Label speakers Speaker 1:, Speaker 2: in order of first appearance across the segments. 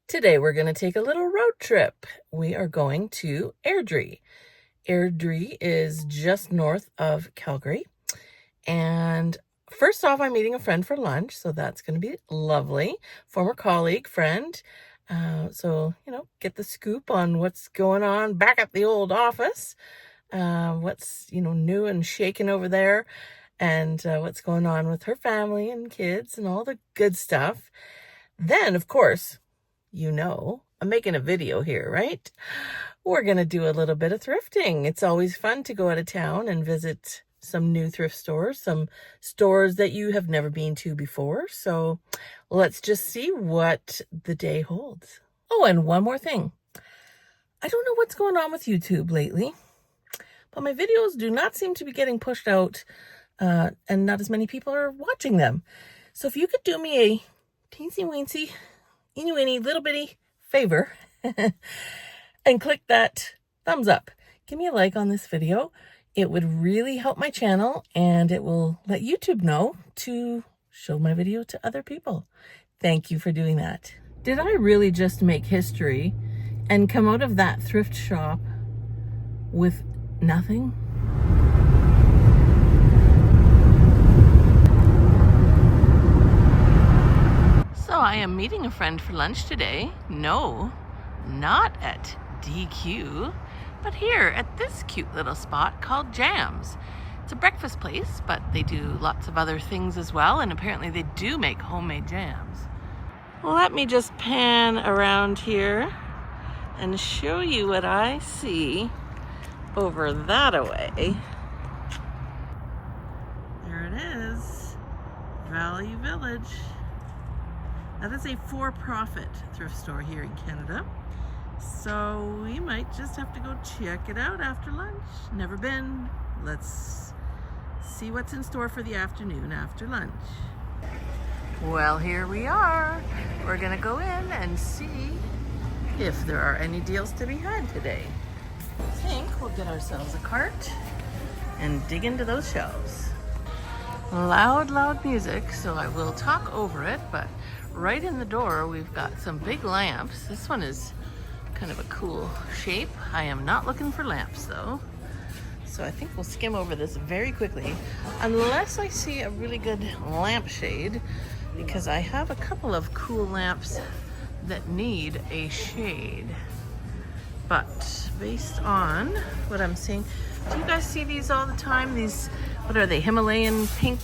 Speaker 1: Today we're going to take a little road trip. We are going to Airdrie. Airdrie is just north of Calgary. And first off, I'm meeting a friend for lunch, so that's going to be lovely. Former colleague, friend. So, get the scoop on what's going on back at the old office. What's, new and shaking over there. And what's going on with her family and kids and all the good stuff. Then, of course, I'm making a video here, right? We're going to do a little bit of thrifting. It's always fun to go out of town and visit some new thrift stores, some stores that you have never been to before. So let's just see what the day holds. Oh, and one more thing. I don't know what's going on with YouTube lately, but my videos do not seem to be getting pushed out, and not as many people are watching them. So if you could do me a teensy-weensy, eeny-weeny, little bitty favor and click that thumbs up. Give me a like on this video. It would really help my channel, and it will let YouTube know to show my video to other people. Thank you for doing that. Did I really just make history and come out of that thrift shop with nothing? So I am meeting a friend for lunch today. No, not at DQ, but here at this cute little spot called Jams. It's a breakfast place, but they do lots of other things as well, and apparently they do make homemade jams. Let me just pan around here and show you what I see over that away. There it is, Value Village. That is a for-profit thrift store here in Canada. So we might just have to go check it out after lunch. Never been. Let's see what's in store for the afternoon after lunch. Well, here we are. We're gonna go in and see if there are any deals to be had today. I think we'll get ourselves a cart and dig into those shelves. Loud music, so I will talk over it, but right in the door, we've got some big lamps. This one is kind of a cool shape. I am not looking for lamps though. So I think we'll skim over this very quickly, unless I see a really good lampshade, because I have a couple of cool lamps that need a shade. But based on what I'm seeing, do you guys see these all the time? These, what are they, Himalayan pink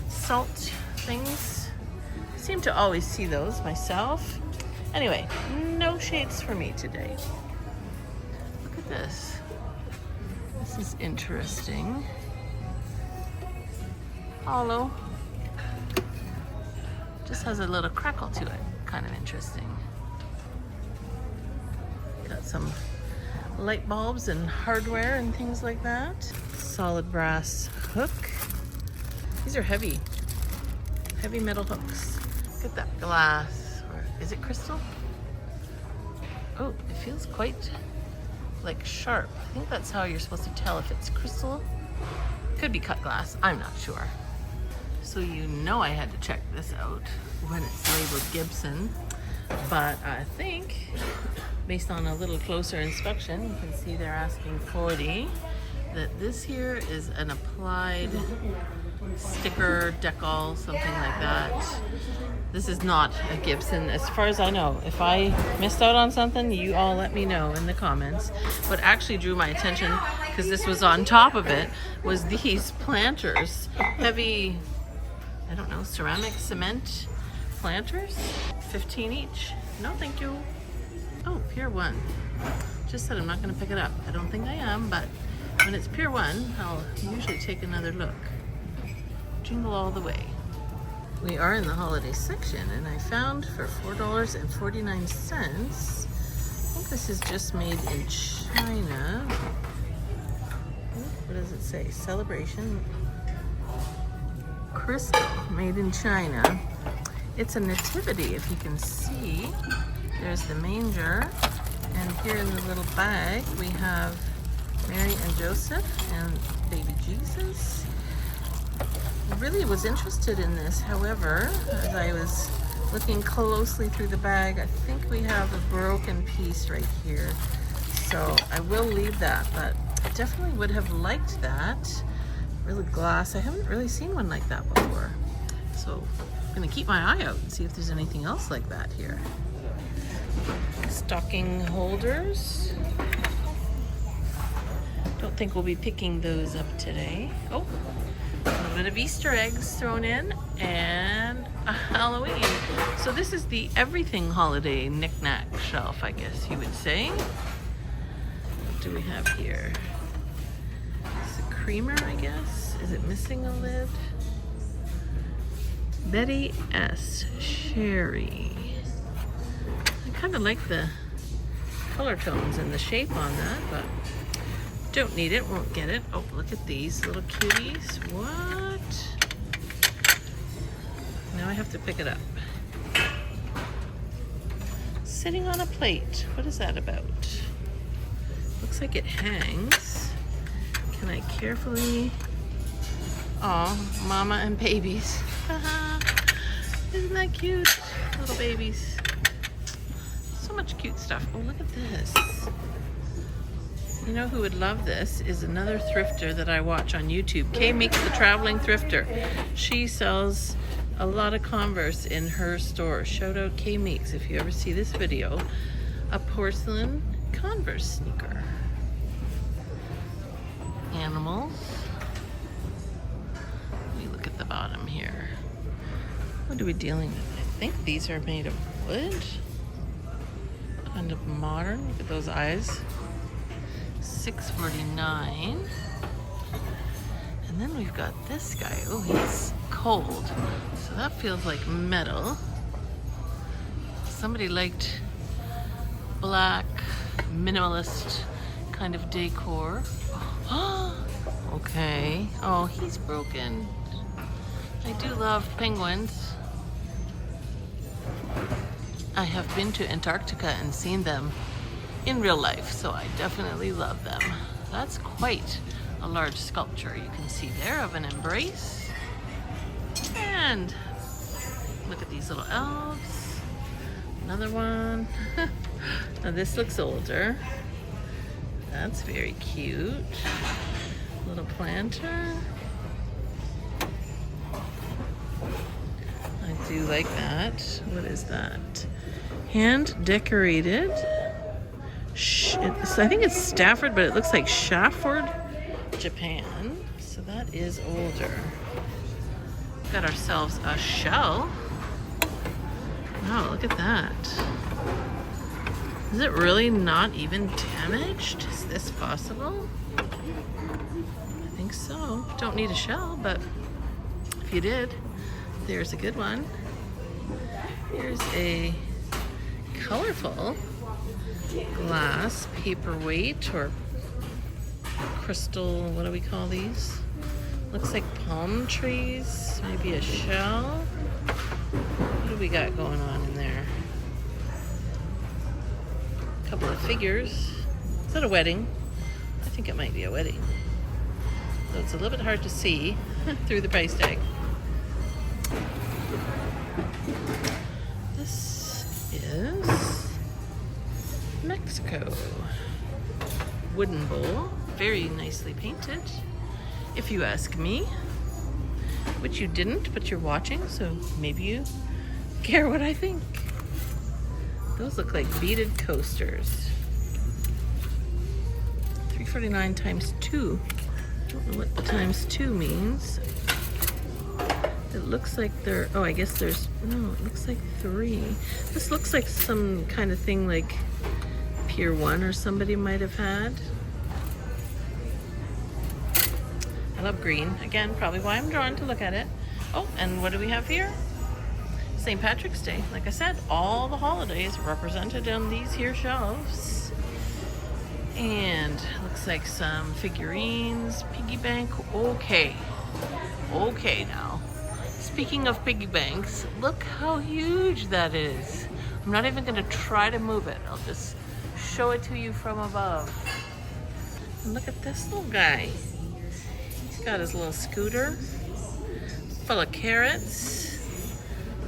Speaker 1: salt things? Seem to always see those myself. Anyway, no shades for me today. Look at this. This is interesting. Hollow. Just has a little crackle to it. Kind of interesting. Got some light bulbs and hardware and things like that. Solid brass hook. These are heavy metal hooks. Look at that glass, or is it crystal? Oh, it feels quite like sharp. I think that's how you're supposed to tell if it's crystal. Could be cut glass, I'm not sure. So I had to check this out when it's labeled Gibson, but I think based on a little closer inspection, you can see they're asking 40, that this here is an applied sticker, decal, something like that. This is not a Gibson, as far as I know. If I missed out on something, you all let me know in the comments. What actually drew my attention, because this was on top of it, was these planters. Heavy, I don't know, ceramic cement planters, 15 each. No, thank you. Oh, Pier 1. Just said I'm not going to pick it up. I don't think I am, but when it's Pier 1, I'll usually take another look. Jingle all the way. We are in the holiday section, and I found for $4.49, I think this is just made in China. What does it say? Celebration. Crystal, made in China. It's a nativity, if you can see. There's the manger, and here in the little bag we have Mary and Joseph and baby Jesus. I really was interested in this, however, as I was Looking closely through the bag, I think we have a broken piece right here. So I will leave that, but I definitely would have liked that. Really glass. I haven't really seen one like that before. So I'm gonna keep my eye out and see if there's anything else like that here. Stocking holders. Don't think we'll be picking those up today. Oh, a little bit of Easter eggs thrown in and a Halloween. So this is the everything holiday knick-knack shelf, I guess you would say. What do we have here? It's a creamer, I guess. Is it missing a lid? Betty S. Sherry. I kind of like the color tones and the shape on that, but don't need it, won't get it. Oh, look at these little cuties. What? Now I have to pick it up. Sitting on a plate. What is that about? Looks like it hangs. Can I carefully... Oh, mama and babies. Isn't that cute? Little babies. So much cute stuff. Oh, look at this. You know who would love this is another thrifter that I watch on YouTube. Kay Meeks, the Traveling Thrifter. She sells a lot of Converse in her store. Shout out Kay Meeks if you ever see this video. A porcelain Converse sneaker. Animals. Let me look at the bottom here. What are we dealing with? I think these are made of wood. Kind of modern. Look at those eyes. $6.49. And then we've got this guy. Oh, he's cold. So that feels like metal. Somebody liked black, minimalist kind of decor. Okay. Oh, he's broken. I do love penguins. I have been to Antarctica and seen them in real life, so I definitely love them. That's quite a large sculpture you can see there of an embrace. And look at these little elves. Another one. Now this looks older. That's very cute. Little planter. I do like that. What is that? Hand decorated. I think it's Stafford, but it looks like Shafford, Japan. So that is older. Got ourselves a shell. Wow, look at that. Is it really not even damaged? Is this possible? I think so. Don't need a shell, but if you did, there's a good one. Here's a colorful glass paperweight or crystal, what do we call these? Looks like palm trees, maybe a shell. What do we got going on in there? A couple of figures. Is that a wedding? I think it might be a wedding. So it's a little bit hard to see through the price tag. This is Mexico. Wooden bowl, very nicely painted, if you ask me, which you didn't, but you're watching, so maybe you care what I think. Those look like beaded coasters. $3.49 times 2. Don't know what the times 2 means. It looks like there, oh, I guess there's, no, it looks like 3. This looks like some kind of thing like Pier 1 or somebody might have had. I love green. Again, probably why I'm drawn to look at it. Oh, and what do we have here? St. Patrick's Day. Like I said, all the holidays represented on these here shelves. And looks like some figurines, piggy bank. Okay. Okay now. Speaking of piggy banks, look how huge that is. I'm not even going to try to move it. I'll just show it to you from above. And look at this little guy. He's got his little scooter full of carrots.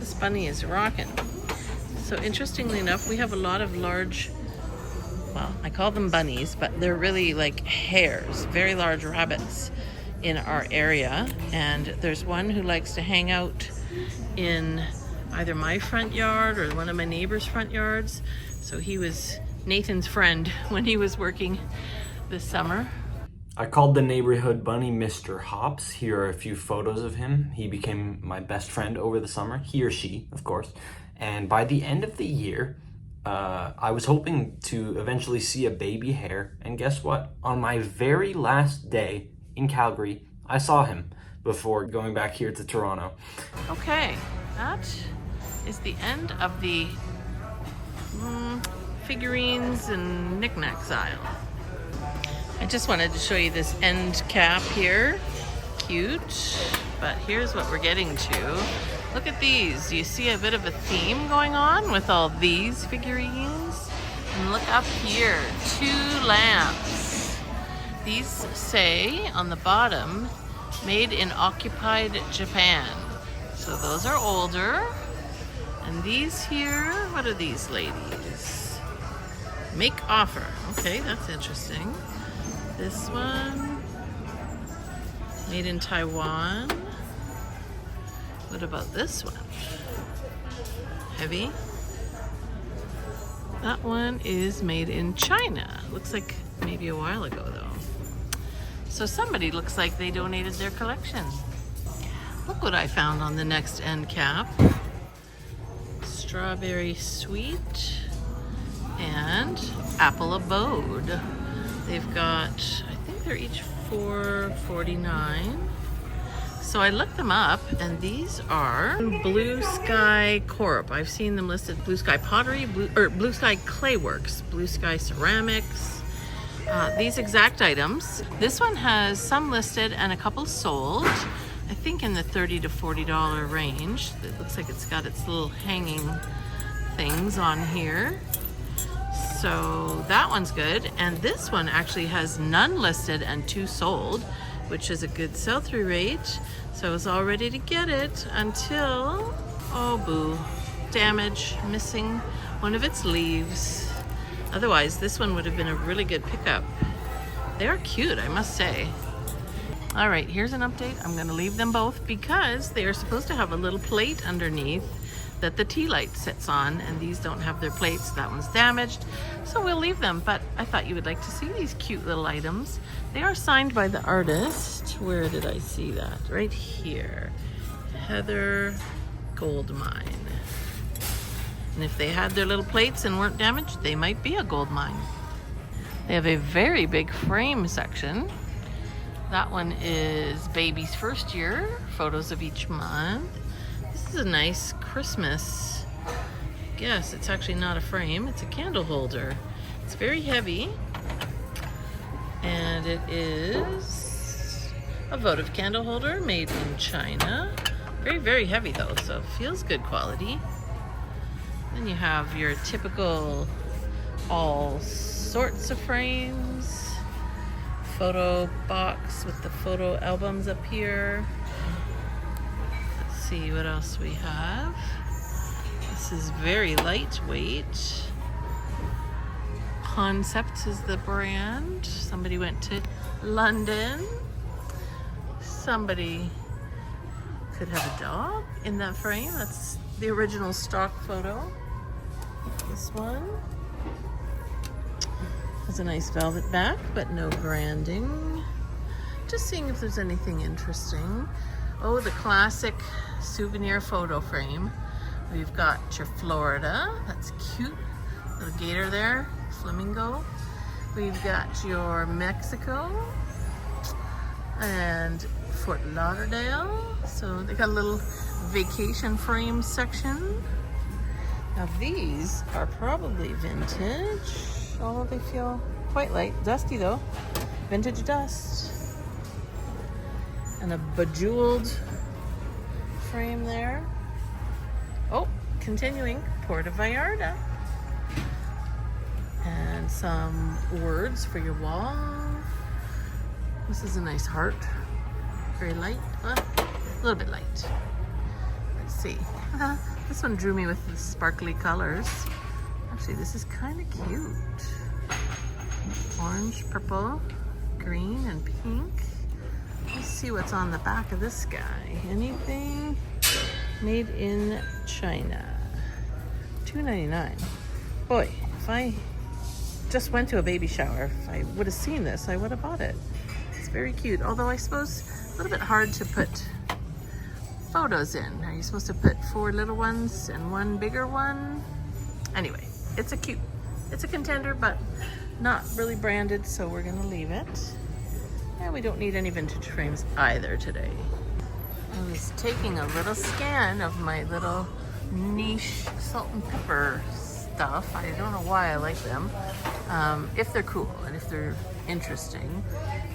Speaker 1: This bunny is rocking. So interestingly enough, we have a lot of large, well, I call them bunnies, but they're really like hares, very large rabbits in our area. And there's one who likes to hang out in either my front yard or one of my neighbor's front yards. So he was Nathan's friend when he was working this summer.
Speaker 2: I called the neighborhood bunny Mr. Hops. Here are a few photos of him. He became my best friend over the summer, he or she, of course. And by the end of the year, I was hoping to eventually see a baby hare. And guess what? On my very last day in Calgary, I saw him before going back here to Toronto.
Speaker 1: Okay, that is the end of the figurines and knickknacks aisle. I just wanted to show you this end cap here. Cute, but here's what we're getting to. Look at these. Do you see a bit of a theme going on with all these figurines? And look up here, 2 lamps. These say on the bottom, made in occupied Japan. So those are older. And these here, what are these ladies? Make offer. Okay, that's interesting. This one, made in Taiwan. What about this one? Heavy. That one is made in China. Looks like maybe a while ago though. So somebody looks like they donated their collection. Look what I found on the next end cap. Strawberry sweet and apple abode. They've got, I think they're each $4.49. So I looked them up, and these are Blue Sky Corp. I've seen them listed. Blue Sky Pottery, Blue Sky Clayworks, Blue Sky Ceramics. These exact items. This one has some listed and a couple sold. I think in the $30 to $40 range. It looks like it's got its little hanging things on here. So that one's good. And this one actually has none listed and 2 sold, which is a good sell-through rate. So I was all ready to get it until, oh boo, damage, missing one of its leaves. Otherwise, this one would have been a really good pickup. They are cute, I must say. All right, here's an update. I'm gonna leave them both because they are supposed to have a little plate underneath that the tea light sits on, and these don't have their plates. That one's damaged, so we'll leave them. But I thought you would like to see these cute little items. They are signed by the artist. Where did I see that? Right here. Heather Goldmine. And if they had their little plates and weren't damaged, they might be a gold mine. They have a very big frame section. That one is baby's first year, photos of each month. This is a nice Christmas. I guess it's actually not a frame, it's a candle holder. It's very heavy. And it is a votive candle holder made in China. Very, very heavy though, so it feels good quality. Then you have your typical all sorts of frames. Photo box with the photo albums up here. Let's see what else we have. This is very lightweight. Concept is the brand. Somebody went to London. Somebody could have a dog in that frame. That's the original stock photo. This one has a nice velvet back, but no branding. Just seeing if there's anything interesting. Oh, the classic souvenir photo frame. We've got your Florida. That's cute. Little gator there. Flamingo. We've got your Mexico and Fort Lauderdale. So they got a little vacation frame section. Now these are probably vintage, although they feel quite light. Dusty though. Vintage dust. And a bejeweled frame there. Oh, continuing, Puerto Vallarta. And some words for your wall. This is a nice heart. Very light, a little bit light. Let's see. This one drew me with the sparkly colors. Actually, this is kind of cute. Orange, purple, green, and pink. Let's see what's on the back of this guy. Anything made in China. $2.99. Boy, if I just went to a baby shower, if I would have seen this, I would have bought it. It's very cute. Although I suppose a little bit hard to put photos in. Are you supposed to put 4 little ones and 1 bigger one? Anyway, it's a contender, but not really branded, so we're gonna leave it. And we don't need any vintage frames either today. I was taking a little scan of my little niche salt and pepper stuff. I don't know why I like them, if they're cool and if they're interesting.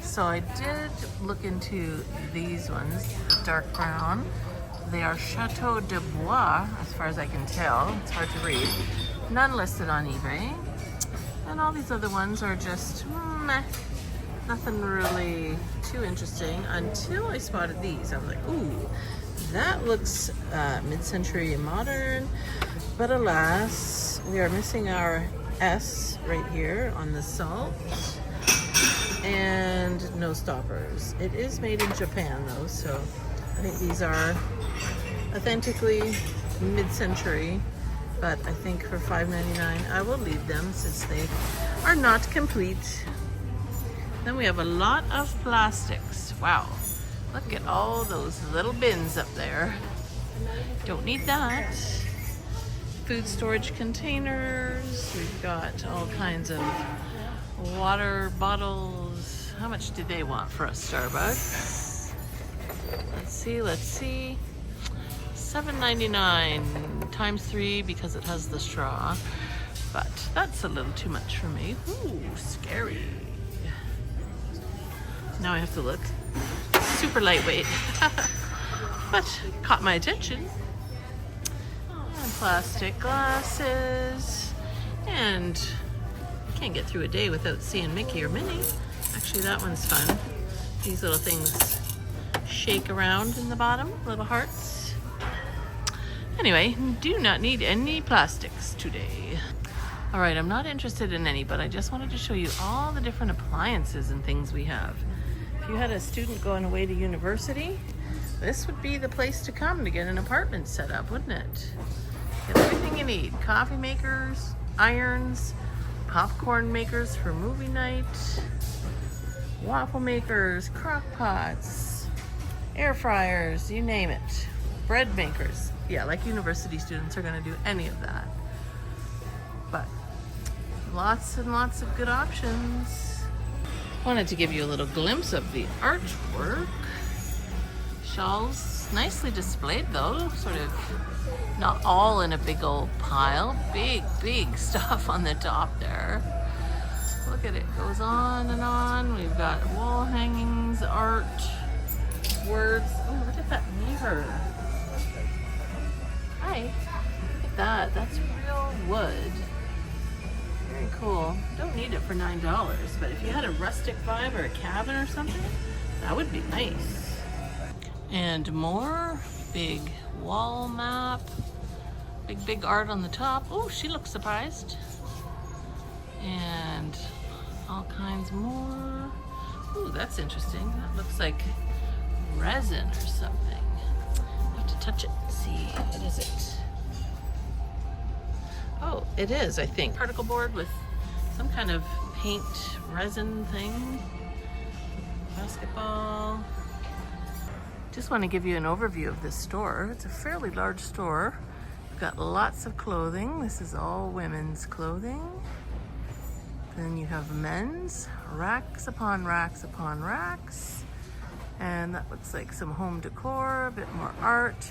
Speaker 1: So I did look into these ones, dark brown. They are Chateau de Bois, as far as I can tell. It's hard to read. None listed on eBay. And all these other ones are just meh. Nothing really too interesting until I spotted these. I was like, ooh, that looks mid-century modern. But alas, we are missing our S right here on the salt. And no stoppers. It is made in Japan though, so I think these are authentically mid-century. But I think for $5.99 I will leave them since they are not complete. Then we have a lot of plastics. Wow, look at all those little bins up there. Don't need that. Food storage containers. We've got all kinds of water bottles. How much do they want for a Starbucks? Let's see. $7.99 times 3 because it has the straw. But that's a little too much for me. Ooh, scary. Now I have to look. Super lightweight. But caught my attention. And plastic glasses. And can't get through a day without seeing Mickey or Minnie. Actually, that one's fun. These little things shake around in the bottom, little hearts. Anyway, do not need any plastics today. All right, I'm not interested in any, but I just wanted to show you all the different appliances and things we have. If you had a student going away to university, this would be the place to come to get an apartment set up, wouldn't it? Get everything you need. Coffee makers, irons, popcorn makers for movie night, waffle makers, crock pots, air fryers, you name it. Bread makers. Yeah, like university students are gonna do any of that. But lots and lots of good options. Wanted to give you a little glimpse of the artwork. Shawls, nicely displayed though, sort of not all in a big old pile. Big stuff on the top there. Look at it, goes on and on. We've got wall hangings, art, words. Oh, look at that mirror. Hi, look at that, that's real wood. Very cool. Don't need it for $9, but if you had a rustic vibe or a cabin or something, that would be nice. And more big wall map, big art on the top. Oh, she looks surprised. And all kinds more. Ooh, that's interesting. That looks like resin or something. I have to touch it and see. What is it? Oh, it is, I think. Particle board with some kind of paint resin thing. Basketball. Just want to give you an overview of this store. It's a fairly large store. We've got lots of clothing. This is all women's clothing. Then you have men's, racks upon racks upon racks. And that looks like some home decor, a bit more art.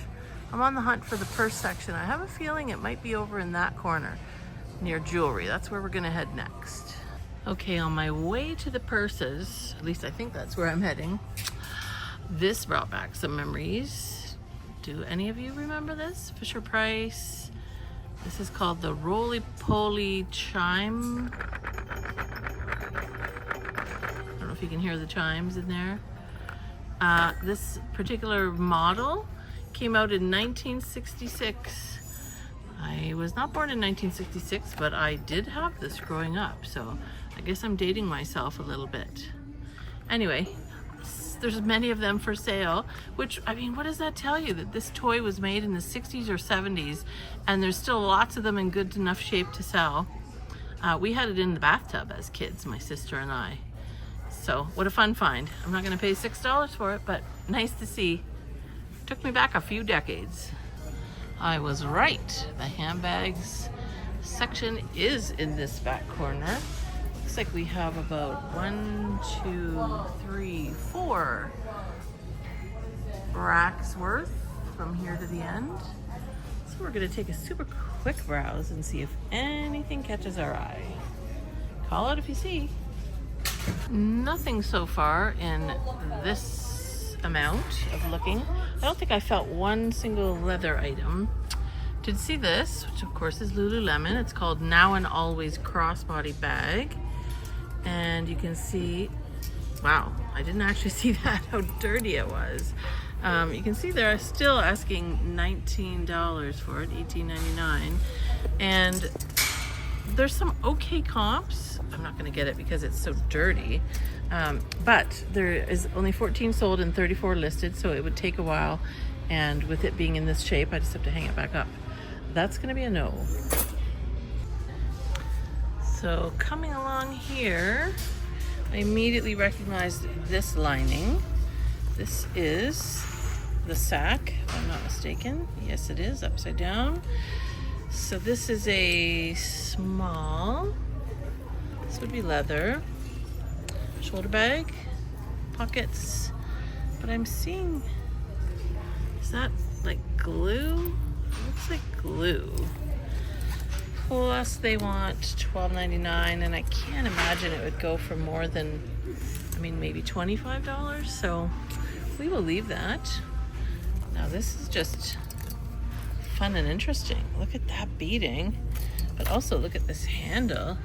Speaker 1: I'm on the hunt for the purse section. I have a feeling it might be over in that corner near jewelry. That's where we're gonna head next. Okay, on my way to the purses, at least I think that's where I'm heading. This brought back some memories. Do any of you remember this? Fisher Price. This is called the Roly-Poly Chime. I don't know if you can hear the chimes in there. This particular model came out in 1966. I was not born in 1966, but I did have this growing up, so I guess I'm dating myself a little bit. Anyway, there's many of them for sale, which, I mean, what does that tell you? That this toy was made in the 60s or 70s, and there's still lots of them in good enough shape to sell. We had it in the bathtub as kids, my sister and I. So what a fun find. I'm not gonna pay $6 for it, but nice to see. Took me back a few decades. I was right. The handbags section is in this back corner. Looks like we have about 1, 2, 3, 4 racks worth from here to the end. So we're gonna take a super quick browse and see if anything catches our eye. Call out if you see. Nothing so far in this amount of looking. I don't think I felt one single leather item. Did see this, which of course is Lululemon. It's called Now and Always Crossbody Bag. And you can see, wow, I didn't actually see that, how dirty it was. You can see they're still asking $19 for it, $18.99. And there's some okay comps. I'm not gonna get it because it's so dirty. But there is only 14 sold and 34 listed, so it would take a while. And with it being in this shape, I just have to hang it back up. That's gonna be a no. So coming along here, I immediately recognized this lining. This is the sack, if I'm not mistaken. Yes, it is, upside down. So this is a small, this would be leather, shoulder bag, pockets, but I'm seeing, is that like glue? It looks like glue. Plus they want $12.99, and I can't imagine it would go for more than, I mean, maybe $25, so we will leave that. Now this is just fun and interesting. Look at that beading, but also look at this handle.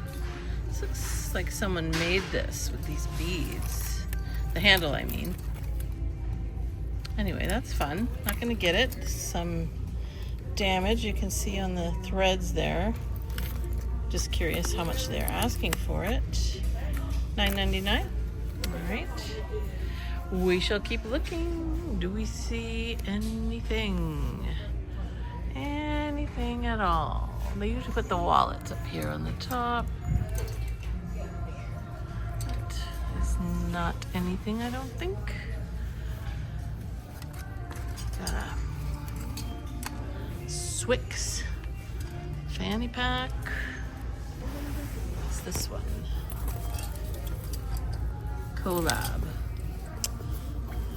Speaker 1: This looks like someone made this with these beads. The handle, I mean. Anyway, that's fun. Not gonna get it. Some damage you can see on the threads there. Just curious how much they're asking for it. $9.99. All right. We shall keep looking. Do we see anything? Anything at all? They usually put the wallets up here on the top. That is not anything, I don't think. Swix fanny pack. What's this one? Collab.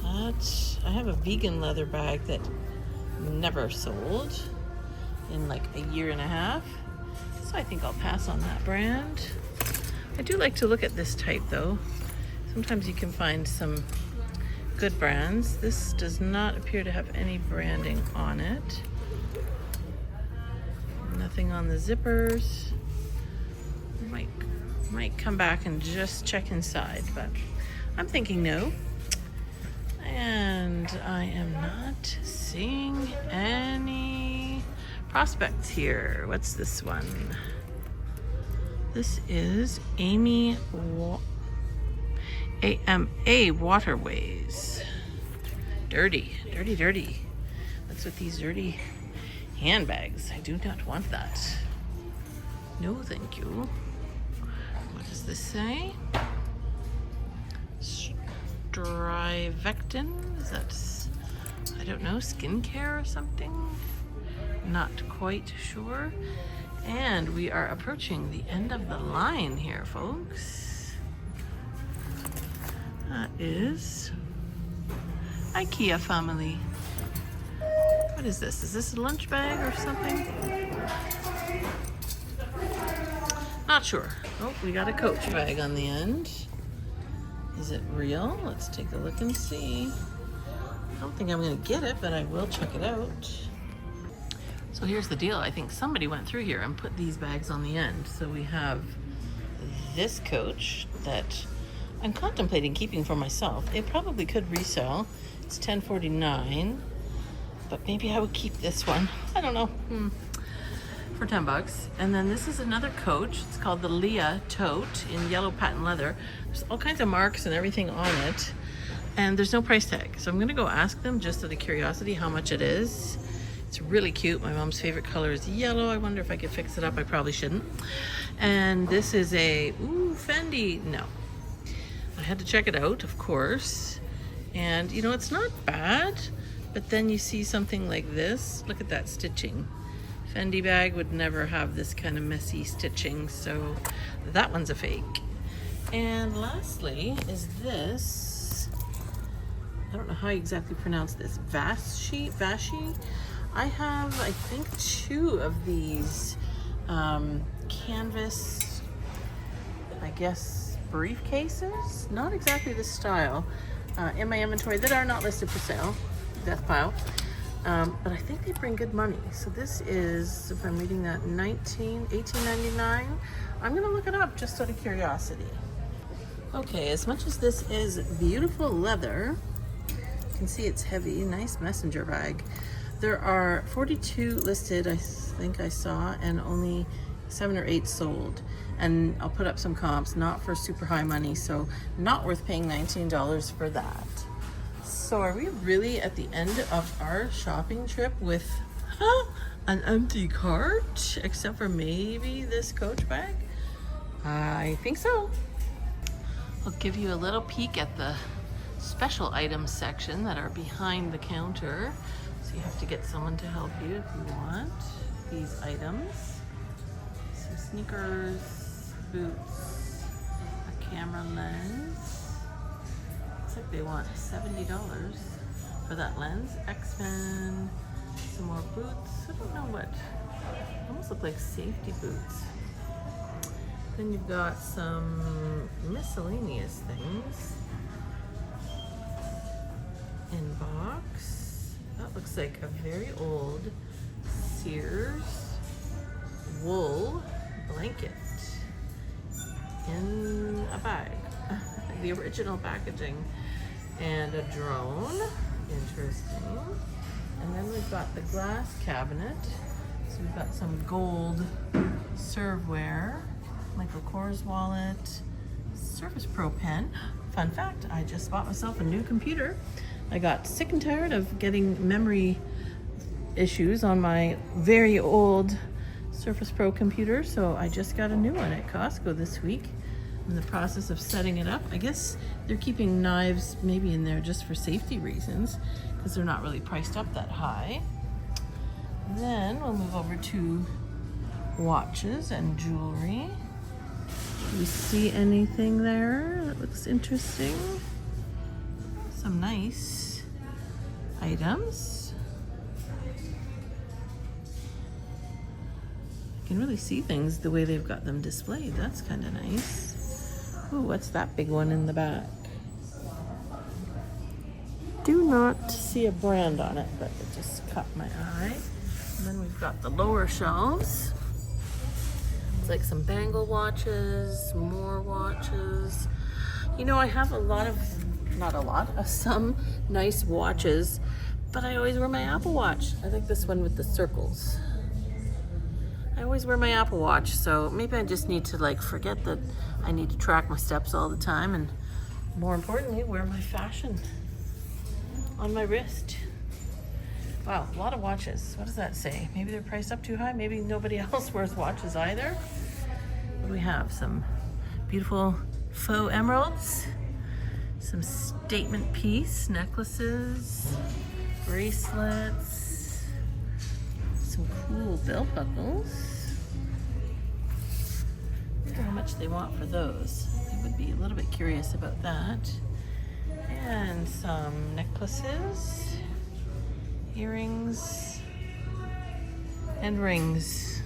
Speaker 1: I have a vegan leather bag that never sold in like a year and a half, so I think I'll pass on that brand. I do like to look at this type though. Sometimes you can find some good brands. This does not appear to have any branding on it. Nothing on the zippers. Might come back and just check inside, but I'm thinking no. And I am not seeing any prospects here. What's this one? This is AMA Waterways. Dirty, dirty, dirty. What's with these dirty handbags? I do not want that. No, thank you. What does this say? Strivectin? Is that, I don't know, skincare or something? Not quite sure. And we are approaching the end of the line here, folks. That is IKEA family. What is this? Is this a lunch bag or something? Not sure. Oh, we got a Coach bag on the end. Is it real? Let's take a look and see. I don't think I'm gonna get it, but I will check it out. So here's the deal. I think somebody went through here and put these bags on the end. So we have this Coach that I'm contemplating keeping for myself. It probably could resell. It's $10.49, but maybe I would keep this one. I don't know. for 10 bucks. And then this is another coach. It's called the Leah Tote in yellow patent leather. There's all kinds of marks and everything on it. And there's no price tag. So I'm gonna go ask them just out of curiosity how much it is. It's really cute. My mom's favorite color is yellow. I wonder if I could fix it up. I probably shouldn't. And this is a, ooh, Fendi. No. I had to check it out, of course. And you know, it's not bad, but then you see something like this. Look at that stitching. Fendi bag would never have this kind of messy stitching, so that one's a fake. And lastly is this. I don't know how you exactly pronounce this. Vashi? I have, I think, 2 of these canvas, I guess, briefcases. Not exactly this style in my inventory that are not listed for sale. Death pile. But I think they bring good money. So this is, if I'm reading that, $18.99. I'm gonna look it up just out of curiosity. Okay, as much as this is beautiful leather, you can see it's heavy, nice messenger bag. There are 42 listed, I think I saw, and only 7 or 8 sold. And I'll put up some comps, not for super high money, so not worth paying $19 for that. So are we really at the end of our shopping trip with an empty cart, except for maybe this Coach bag? I think so. I'll give you a little peek at the special items section that are behind the counter. So you have to get someone to help you if you want these items. Some sneakers, boots, a camera lens. Looks like they want $70 for that lens. X-Men, some more boots. I don't know what, almost look like safety boots. Then you've got some miscellaneous things. In box. That looks like a very old Sears wool blanket in a bag. The original packaging. And a drone. Interesting. And then we've got the glass cabinet. So we've got some gold serveware. Michael Kors wallet. Surface Pro pen. Fun fact, I just bought myself a new computer. I got sick and tired of getting memory issues on my very old Surface Pro computer, so I just got a new one at Costco this week. I'm in the process of setting it up. I guess they're keeping knives maybe in there just for safety reasons, because they're not really priced up that high. Then we'll move over to watches and jewelry. Do we see anything there that looks interesting? Some nice items. You can really see things the way they've got them displayed. That's kind of nice. Ooh, what's that big one in the back? Do not see a brand on it, but it just caught my eye. And then we've got the lower shelves. It's like some bangle watches, more watches. You know, I have a lot of, not a lot, some nice watches, but I always wear my Apple Watch. I like this one with the circles. I always wear my Apple Watch, so maybe I just need to like forget that I need to track my steps all the time, and more importantly, wear my fashion on my wrist. Wow, a lot of watches. What does that say? Maybe they're priced up too high. Maybe nobody else wears watches either. What do we have? Some beautiful faux emeralds, some statement piece necklaces, bracelets, some cool belt buckles. I wonder how much they want for those. I would be a little bit curious about that. And some necklaces, earrings, and rings.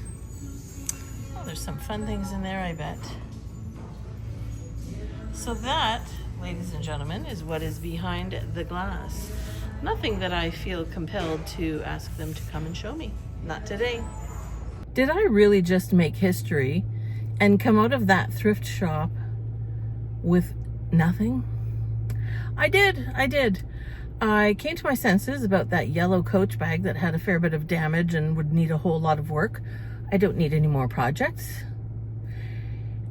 Speaker 1: Oh, there's some fun things in there, I bet. So that, ladies and gentlemen, is what is behind the glass. Nothing that I feel compelled to ask them to come and show me. Not today. Did I really just make history and come out of that thrift shop with nothing? I did. I came to my senses about that yellow Coach bag that had a fair bit of damage and would need a whole lot of work. I don't need any more projects.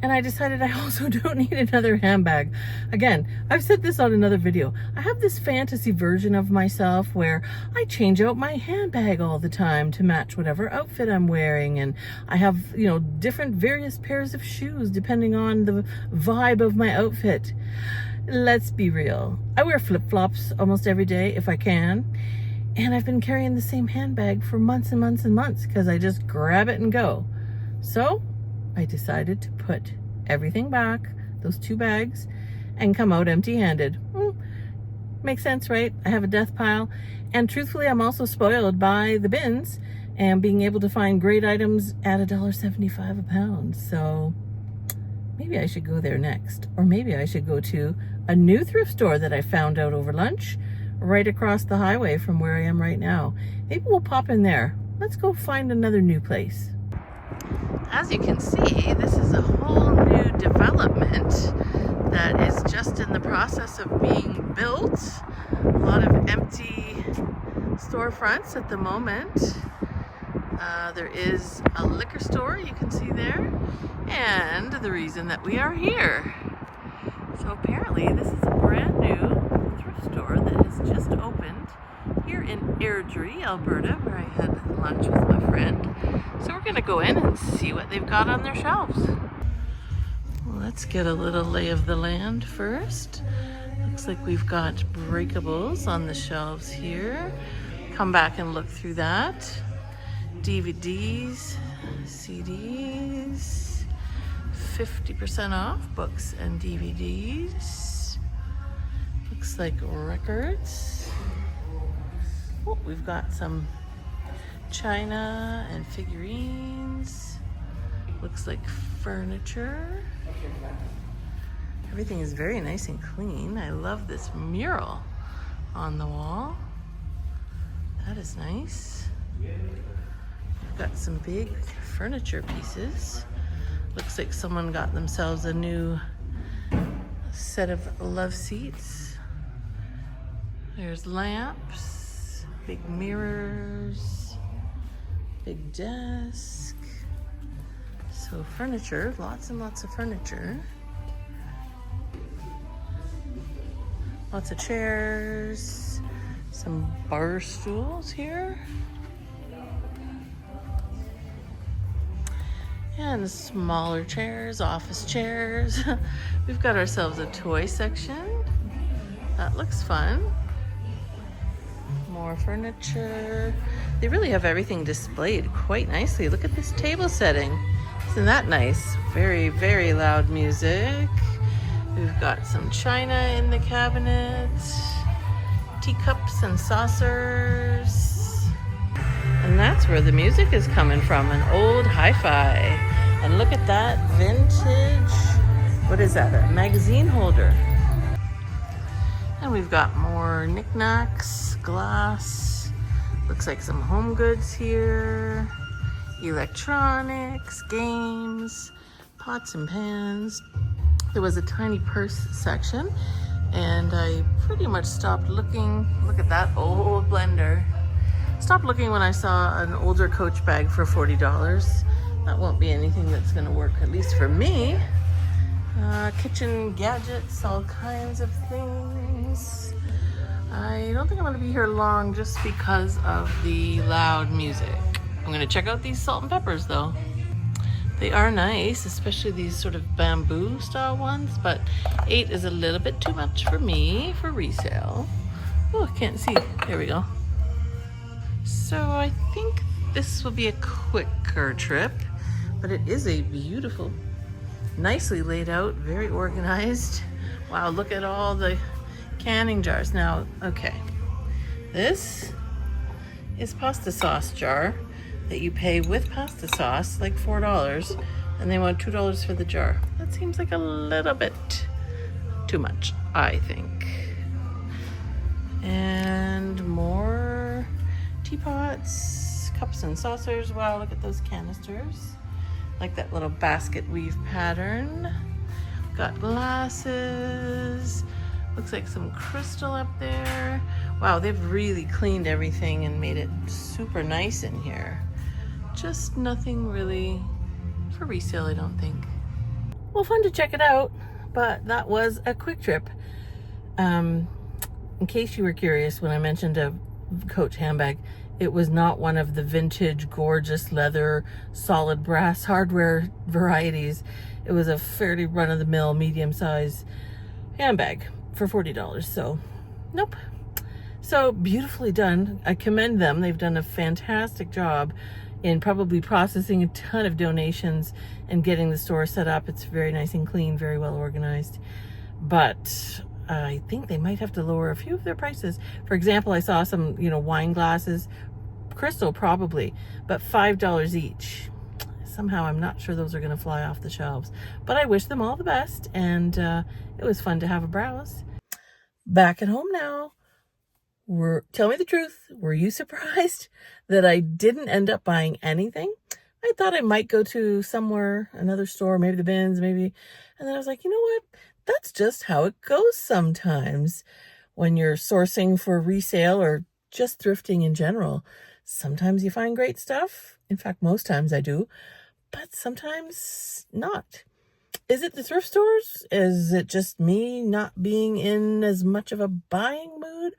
Speaker 1: And I decided I also don't need another handbag. Again, I've said this on another video. I have this fantasy version of myself where I change out my handbag all the time to match whatever outfit I'm wearing. And I have, you know, different various pairs of shoes depending on the vibe of my outfit. Let's be real. I wear flip-flops almost every day if I can. And I've been carrying the same handbag for months and months and months because I just grab it and go. So I decided to put everything back, those 2 bags, and come out empty-handed. Makes sense, right? I have a death pile. And truthfully, I'm also spoiled by the bins and being able to find great items at $1.75 a pound. So maybe I should go there next. Or maybe I should go to a new thrift store that I found out over lunch right across the highway from where I am right now. Maybe we'll pop in there. Let's go find another new place. As you can see, this is a whole new development that is just in the process of being built. A lot of empty storefronts at the moment. There is a liquor store you can see there, and the reason that we are here. So apparently this is a brand new thrift store that has just opened here in Airdrie, Alberta, where I had lunch with my friend. So we're gonna go in and see what they've got on their shelves. Let's get a little lay of the land first. Looks like we've got breakables on the shelves here. Come back and look through that. DVDs, CDs, 50% off books and DVDs. Looks like records. Oh, we've got some china and figurines. Looks like furniture. Everything is very nice and clean. I love this mural on the wall. That is nice. We've got some big furniture pieces. Looks like someone got themselves a new set of love seats. There's lamps, big mirrors, big desk. So furniture, lots and lots of furniture. Lots of chairs, some bar stools here. And smaller chairs, office chairs. We've got ourselves a toy section. That looks fun. More furniture. They really have everything displayed quite nicely. Look at this table setting. Isn't that nice? Very, very loud music. We've got some china in the cabinets, teacups and saucers. And that's where the music is coming from, an old hi-fi. And look at that vintage, what is that, a magazine holder. And we've got more knickknacks, glass, looks like some home goods here, electronics, games, pots and pans. There was a tiny purse section and I pretty much stopped looking. Look at that old blender. Stopped looking when I saw an older Coach bag for $40. That won't be anything that's gonna work, at least for me. Kitchen gadgets, all kinds of things. I don't think I'm gonna be here long just because of the loud music. I'm gonna check out these salt and peppers though. They are nice, especially these sort of bamboo style ones, but 8 is a little bit too much for me for resale. Oh, I can't see. There we go. So I think this will be a quicker trip, but it is a beautiful, nicely laid out, very organized. Wow, look at all the canning jars. Now, okay, this is pasta sauce jar that you pay with pasta sauce, like $4, and they want $2 for the jar. That seems like a little bit too much, I think. And more teapots, cups and saucers. Wow, look at those canisters. Like that little basket weave pattern. Got glasses. Looks like some crystal up there. Wow, they've really cleaned everything and made it super nice in here. Just nothing really for resale, I don't think. Well, fun to check it out, but that was a quick trip. In case you were curious, when I mentioned a Coach handbag, it was not one of the vintage, gorgeous leather, solid brass hardware varieties. It was a fairly run-of-the-mill, medium-sized handbag for $40. So, nope. So beautifully done. I commend them. They've done a fantastic job in probably processing a ton of donations and getting the store set up. It's very nice and clean, very well organized. But I think they might have to lower a few of their prices. For example, I saw some, wine glasses, crystal probably, but $5 each. Somehow I'm not sure those are going to fly off the shelves. But I wish them all the best, and it was fun to have a browse. Back at home now. Tell me the truth, were you surprised that I didn't end up buying anything? I thought I might go to somewhere, another store, maybe the bins, maybe. And then I was like, you know what? That's just how it goes sometimes when you're sourcing for resale or just thrifting in general. Sometimes you find great stuff. In fact, most times I do, but sometimes not. Is it the thrift stores? Is it just me not being in as much of a buying mood?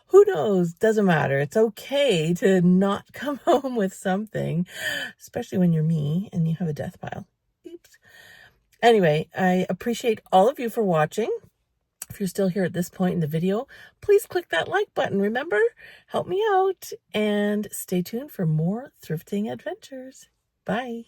Speaker 1: Who knows? Doesn't matter. It's okay to not come home with something, especially when you're me and you have a death pile. Oops. Anyway, I appreciate all of you for watching. If you're still here at this point in the video, please click that like button. Remember, help me out, and stay tuned for more thrifting adventures. Bye.